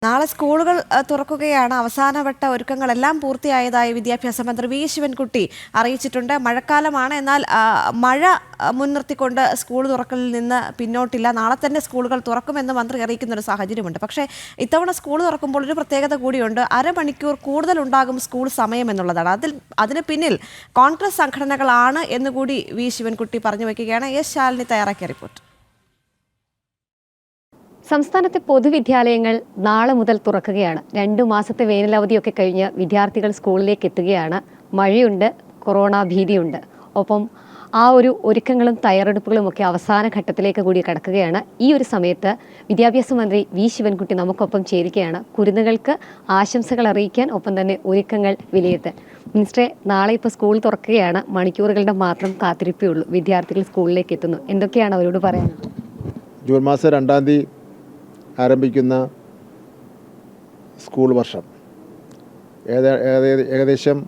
നാളെ സ്കൂളുകൾ തുറക്കുകയാണ്. അവസാനവട്ട ഒരുക്കങ്ങളെല്ലാം പൂർത്തിയായതായി വിദ്യാഭ്യാസ മന്ത്രി വി ശിവൻകുട്ടി അറിയിച്ചിട്ടുണ്ട്. മഴക്കാലമാണ്, എന്നാൽ മഴ മുൻനിർത്തിക്കൊണ്ട് സ്കൂൾ തുറക്കലിൽ നിന്ന് പിന്നോട്ടില്ല. നാളെ തന്നെ സ്കൂളുകൾ തുറക്കുമെന്ന് മന്ത്രി അറിയിക്കുന്ന ഒരു സാഹചര്യമുണ്ട്. പക്ഷേ ഇത്തവണ സ്കൂൾ തുറക്കുമ്പോൾ ഒരു പ്രത്യേകത കൂടിയുണ്ട്. അരമണിക്കൂർ കൂടുതൽ ഉണ്ടാകും സ്കൂൾ സമയം എന്നുള്ളതാണ്. അതിന് പിന്നിൽ കോൺഗ്രസ് സംഘടനകളാണ് എന്നുകൂടി വി ശിവൻകുട്ടി പറഞ്ഞു വയ്ക്കുകയാണ്. എസ് ശാലിനി തയ്യാറാക്കിയ റിപ്പോർട്ട്. സംസ്ഥാനത്തെ പൊതുവിദ്യാലയങ്ങൾ നാളെ മുതൽ തുറക്കുകയാണ്. 2 മാസത്തെ വേനലവധിയൊക്കെ കഴിഞ്ഞ് വിദ്യാർത്ഥികൾ സ്കൂളിലേക്ക് എത്തുകയാണ്. മഴയുണ്ട്, കൊറോണ ഭീതിയുണ്ട്. ഒപ്പം ആ ഒരു ഒരുക്കങ്ങളും തയ്യാറെടുപ്പുകളും ഒക്കെ അവസാന ഘട്ടത്തിലേക്ക് കൂടി കടക്കുകയാണ്. ഈ ഒരു സമയത്ത് വിദ്യാഭ്യാസ മന്ത്രി വി ശിവൻകുട്ടി നമുക്കൊപ്പം ചേരുകയാണ്. കുരുന്നുകൾക്ക് ആശംസകൾ അറിയിക്കാൻ, ഒപ്പം തന്നെ ഒരുക്കങ്ങൾ വിലയിരുത്താൻ. മിനിസ്റ്ററെ, നാളെ ഇപ്പോൾ സ്കൂൾ തുറക്കുകയാണ്. മണിക്കൂറുകളുടെ മാത്രം കാത്തിരിപ്പേ ഉള്ളൂ. വിദ്യാർത്ഥികൾ സ്കൂളിലേക്ക് എത്തുന്നു. എന്തൊക്കെയാണ് അവരോട് പറയാനുള്ളത്? ജൂൺ മാസം 2-ാം തീയതി ആരംഭിക്കുന്ന സ്കൂൾ വർഷം ഏകദേശം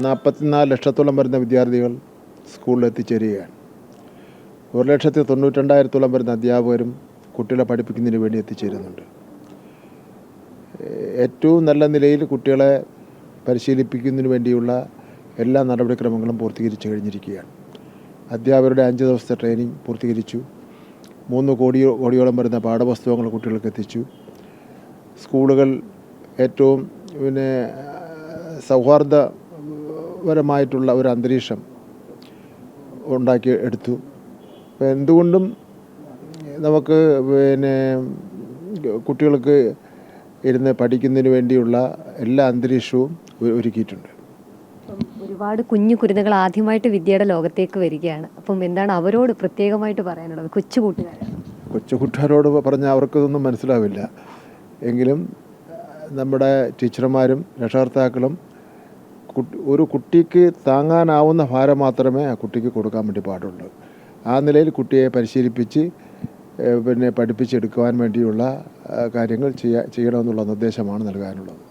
44 ലക്ഷത്തോളം വരുന്ന വിദ്യാർത്ഥികൾ സ്കൂളിൽ എത്തിച്ചേരുകയാണ്. 1,92,000 വരുന്ന അധ്യാപകരും കുട്ടികളെ പഠിപ്പിക്കുന്നതിന് വേണ്ടി എത്തിച്ചേരുന്നുണ്ട്. ഏറ്റവും നല്ല നിലയിൽ കുട്ടികളെ പരിശീലിപ്പിക്കുന്നതിന് വേണ്ടിയുള്ള എല്ലാ നടപടിക്രമങ്ങളും പൂർത്തീകരിച്ചു കഴിഞ്ഞിരിക്കുകയാണ്. അധ്യാപകരുടെ 5 ദിവസത്തെ ട്രെയിനിങ് പൂർത്തീകരിച്ചു. 3 കോടിയോളം വരുന്ന പാഠപുസ്തകങ്ങൾ കുട്ടികൾക്ക് എത്തിച്ചു. സ്കൂളുകൾ ഏറ്റവും സൗഹാർദ്ദപരമായിട്ടുള്ള ഒരു അന്തരീക്ഷം ഉണ്ടാക്കി എടുത്തു. എന്തുകൊണ്ടും നമുക്ക് കുട്ടികൾക്ക് ഇരുന്ന് പഠിക്കുന്നതിന് വേണ്ടിയുള്ള എല്ലാ അന്തരീക്ഷവും ഒരുക്കിയിട്ടുണ്ട്. ഒരുപാട് കുഞ്ഞു കുരുന്നുകൾ ആദ്യമായിട്ട് വിദ്യയുടെ ലോകത്തേക്ക് വരികയാണ്. അപ്പം എന്താണ് അവരോട് പ്രത്യേകമായിട്ട് പറയാനുള്ളത്? കൊച്ചുകൂട്ടുകാരോട് പറഞ്ഞാൽ അവർക്കിതൊന്നും മനസ്സിലാവില്ല. എങ്കിലും നമ്മുടെ ടീച്ചർമാരും രക്ഷകർത്താക്കളും ഒരു കുട്ടിക്ക് താങ്ങാനാവുന്ന ഭാരം മാത്രമേ ആ കുട്ടിക്ക് കൊടുക്കാൻ വേണ്ടി പാടുള്ളൂ. ആ നിലയിൽ കുട്ടിയെ പരിശീലിപ്പിച്ച് പഠിപ്പിച്ചെടുക്കുവാൻ വേണ്ടിയുള്ള കാര്യങ്ങൾ ചെയ്യണമെന്നുള്ള നിർദ്ദേശമാണ് നൽകാനുള്ളത്.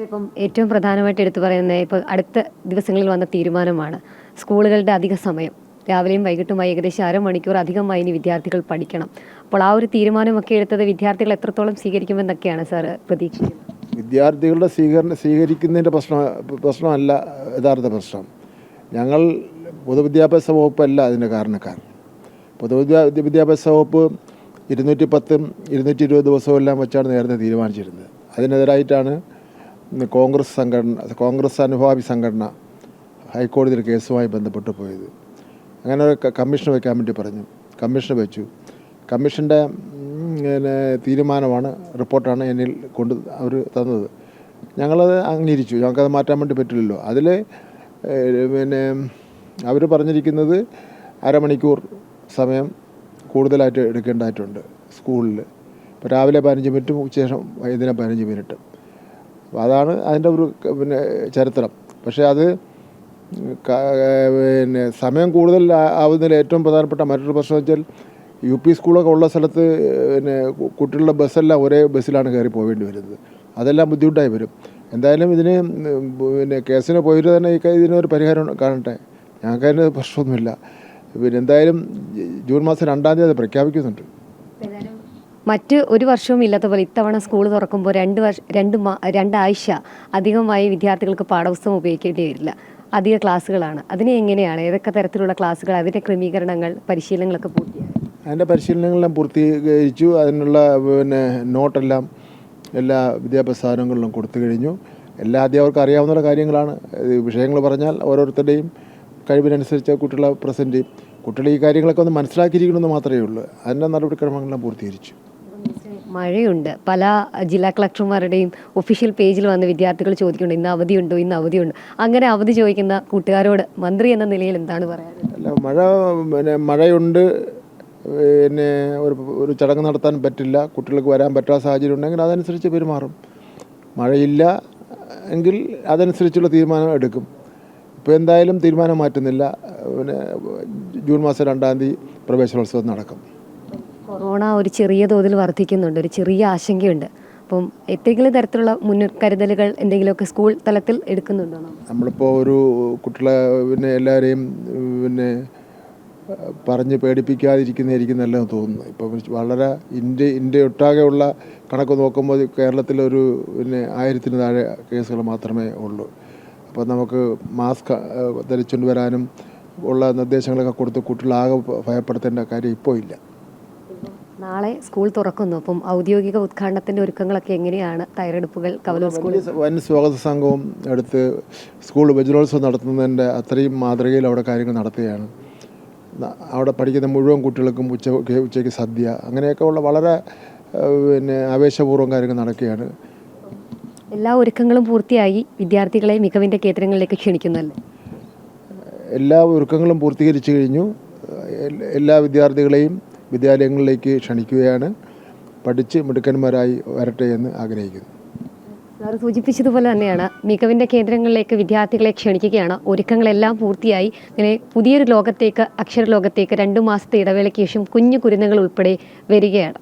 ഇപ്പം ഏറ്റവും പ്രധാനമായിട്ട് എടുത്തു പറയുന്നത് ഇപ്പോൾ അടുത്ത ദിവസങ്ങളിൽ വന്ന തീരുമാനമാണ് സ്കൂളുകളുടെ അധിക സമയം. രാവിലെയും വൈകിട്ടുമായി ഏകദേശം അരമണിക്കൂർ അധികമായി ഇനി വിദ്യാർത്ഥികൾ പഠിക്കണം. അപ്പോൾ ആ ഒരു തീരുമാനമൊക്കെ എടുത്തത് വിദ്യാർത്ഥികൾ എത്രത്തോളം സ്വീകരിക്കുമെന്നൊക്കെയാണ് സാർ പ്രതീക്ഷിക്കുന്നത്? വിദ്യാർത്ഥികളുടെ സ്വീകരിക്കുന്നതിൻ്റെ പ്രശ്നമല്ല യഥാർത്ഥ പ്രശ്നം. ഞങ്ങൾ പൊതുവിദ്യാഭ്യാസ വകുപ്പല്ല അതിൻ്റെ കാരണക്കാർ. പൊതുവിദ്യാഭ്യാസ വകുപ്പ് 210, 220 ദിവസമെല്ലാം വെച്ചാണ് നേരത്തെ തീരുമാനിച്ചിരുന്നത്. അതിനെതിരായിട്ടാണ് കോൺഗ്രസ് അനുഭാവി സംഘടന ഹൈക്കോടതിയിൽ കേസുമായി ബന്ധപ്പെട്ട് പോയത്. അങ്ങനെ ഒരു കമ്മീഷൻ വയ്ക്കാൻ വേണ്ടി പറഞ്ഞു. കമ്മീഷൻ വെച്ചു. കമ്മീഷൻ്റെ തീരുമാനമാണ്, റിപ്പോർട്ടാണ് എന്നിൽ അവർ തന്നത്. ഞങ്ങളത് അംഗീകരിച്ചു. ഞങ്ങൾക്കത് മാറ്റാൻ വേണ്ടി പറ്റില്ലല്ലോ. അതിൽ അവർ പറഞ്ഞിരിക്കുന്നത് അരമണിക്കൂർ സമയം കൂടുതലായിട്ട് എടുക്കേണ്ടതായിട്ടുണ്ട് സ്കൂളിൽ. ഇപ്പോൾ രാവിലെ 15 മിനിറ്റും ഉച്ചശേഷം വൈകുന്നേരം 15 മിനിറ്റും. അപ്പോൾ അതാണ് അതിൻ്റെ ഒരു ചരിത്രം. പക്ഷേ അത് സമയം കൂടുതൽ ആവുന്നതിൽ ഏറ്റവും പ്രധാനപ്പെട്ട മറ്റൊരു പ്രശ്നം വെച്ചാൽ UP സ്കൂളൊക്കെ ഉള്ള സ്ഥലത്ത് കുട്ടികളുടെ ബസ്സെല്ലാം ഒരേ ബസ്സിലാണ് കയറി പോവേണ്ടി വരുന്നത്. അതെല്ലാം ബുദ്ധിമുട്ടായി വരും. എന്തായാലും ഇതിന് കേസിന് പോയിട്ട് തന്നെ ഇതിനൊരു പരിഹാരം കാണട്ടെ. ഞങ്ങൾക്കതിന് പ്രശ്നമൊന്നുമില്ല. എന്തായാലും ജൂൺ മാസം 2-ാം തീയതി അത് പ്രഖ്യാപിക്കുന്നുണ്ട്. മറ്റ് ഒരു വർഷവും ഇല്ലാത്ത പോലെ ഇത്തവണ സ്കൂൾ തുറക്കുമ്പോൾ 2 ആഴ്ച അധികമായി വിദ്യാർത്ഥികൾക്ക് പാഠപുസ്തകം ഉപയോഗിക്കേണ്ടി വരില്ല. അധിക ക്ലാസ്സുകളാണ്. അതിനെ എങ്ങനെയാണ്, ഏതൊക്കെ തരത്തിലുള്ള ക്ലാസ്സുകൾ, അതിൻ്റെ ക്രമീകരണങ്ങൾ, പരിശീലനങ്ങളൊക്കെ പൂർത്തിയായി? അതിൻ്റെ പരിശീലനങ്ങളെല്ലാം പൂർത്തീകരിച്ചു. അതിനുള്ള നോട്ടെല്ലാം എല്ലാ വിദ്യാഭ്യാസ സ്ഥാപനങ്ങളിലും കൊടുത്തു കഴിഞ്ഞു. എല്ലാ അധ്യാപകർക്കും അറിയാവുന്ന കാര്യങ്ങളാണ്. വിഷയങ്ങൾ പറഞ്ഞാൽ ഓരോരുത്തരുടെയും കഴിവിനനുസരിച്ച് കുട്ടികളെ പ്രസൻറ്റ് ചെയ്യും. കുട്ടികൾ ഈ കാര്യങ്ങളൊക്കെ ഒന്ന് മനസ്സിലാക്കിയിരിക്കണമെന്ന് മാത്രമേ ഉള്ളൂ. അതിൻ്റെ നടപടിക്രമങ്ങളെല്ലാം പൂർത്തീകരിച്ചു. മഴയുണ്ട്. പല ജില്ലാ കളക്ടർമാരുടെയും ഒഫീഷ്യൽ പേജിൽ വന്ന് വിദ്യാർത്ഥികൾ ചോദിക്കുന്നുണ്ട്, ഇന്ന് അവധിയുണ്ട്. അങ്ങനെ അവധി ചോദിക്കുന്ന കൂട്ടുകാരോട് മന്ത്രി എന്ന നിലയിൽ എന്താണ് പറയാനുള്ളത്? അല്ല, മഴയുണ്ട്, ഒരു ചടങ്ങ് നടത്താൻ പറ്റില്ല, കുട്ടികൾക്ക് വരാൻ പറ്റാത്ത സാഹചര്യം ഉണ്ടെങ്കിൽ അതനുസരിച്ച് പെരുമാറും. മഴയില്ല എങ്കിൽ അതനുസരിച്ചുള്ള തീരുമാനം എടുക്കും. ഇപ്പോൾ എന്തായാലും തീരുമാനം മാറ്റുന്നില്ല. ജൂൺ മാസം 2-ാം തീയതി പ്രവേശനോത്സവം നടക്കും. കൊറോണ ഒരു ചെറിയ തോതിൽ വർദ്ധിക്കുന്നുണ്ട്, ഒരു ചെറിയ ആശങ്കയുണ്ട്. അപ്പം എന്തെങ്കിലും തരത്തിലുള്ള മുൻകരുതലുകൾ എന്തെങ്കിലുമൊക്കെ സ്കൂൾ തലത്തിൽ എടുക്കുന്നുണ്ടോ? നമ്മളിപ്പോൾ ഒരു കുട്ടികളെ എല്ലാവരെയും പറഞ്ഞ് പേടിപ്പിക്കാതിരിക്കുന്നതായിരിക്കും നല്ലതെന്ന് തോന്നുന്നു. ഇപ്പം വളരെ ഇന്ത്യ ഒട്ടാകെയുള്ള കണക്ക് നോക്കുമ്പോൾ കേരളത്തിലൊരു 1000-ന് താഴെ കേസുകൾ മാത്രമേ ഉള്ളൂ. അപ്പോൾ നമുക്ക് മാസ്ക് ധരിച്ചുകൊണ്ട് വരാനും ഉള്ള നിർദ്ദേശങ്ങളൊക്കെ കൊടുത്ത് കുട്ടികളാകെ ഭയപ്പെടുത്തേണ്ട കാര്യം ഇപ്പോൾ ഇല്ല. നാളെ സ്കൂൾ തുറക്കുന്നു. അപ്പം ഔദ്യോഗിക ഉദ്ഘാടനത്തിൻ്റെ ഒരുക്കങ്ങളൊക്കെ എങ്ങനെയാണ്? തയ്യാറെടുപ്പുകൾ കവലൂർ സ്കൂളിൽ വൻ സ്വാഗത സംഘവും എടുത്ത് സ്കൂൾ വജ്രോത്സവം നടത്തുന്നതിൻ്റെ അത്രയും മാതൃകയിൽ അവിടെ കാര്യങ്ങൾ നടത്തുകയാണ്. അവിടെ പഠിക്കുന്ന മുഴുവൻ കുട്ടികൾക്കും ഉച്ചയ്ക്ക് സദ്യ അങ്ങനെയൊക്കെ ഉള്ള വളരെ ആവേശപൂർവ്വം കാര്യങ്ങൾ നടക്കുകയാണ്. എല്ലാ ഒരുക്കങ്ങളും പൂർത്തിയായി വിദ്യാർത്ഥികളെ മികവിൻ്റെ കേന്ദ്രങ്ങളിലേക്ക് ക്ഷണിക്കുന്നല്ലേ? എല്ലാ ഒരുക്കങ്ങളും പൂർത്തീകരിച്ചു കഴിഞ്ഞു. എല്ലാ വിദ്യാർത്ഥികളെയും വിദ്യാലയങ്ങളിലേക്ക് ക്ഷണിക്കുകയാണ്. പഠിച്ച് മിടുക്കന്മാരായി വരട്ടെ എന്ന് ആഗ്രഹിക്കുന്നു. സാർ സൂചിപ്പിച്ചതുപോലെ തന്നെയാണ് മികവിൻ്റെ കേന്ദ്രങ്ങളിലേക്ക് വിദ്യാർത്ഥികളെ ക്ഷണിക്കുകയാണ്. ഒരുക്കങ്ങളെല്ലാം പൂർത്തിയായി. ഇങ്ങനെ പുതിയൊരു ലോകത്തേക്ക്, അക്ഷരലോകത്തേക്ക് 2 മാസത്തെ ഇടവേളയ്ക്ക് ശേഷം കുഞ്ഞു കുരുന്നുകൾ ഉൾപ്പെടെ വരികയാണ്.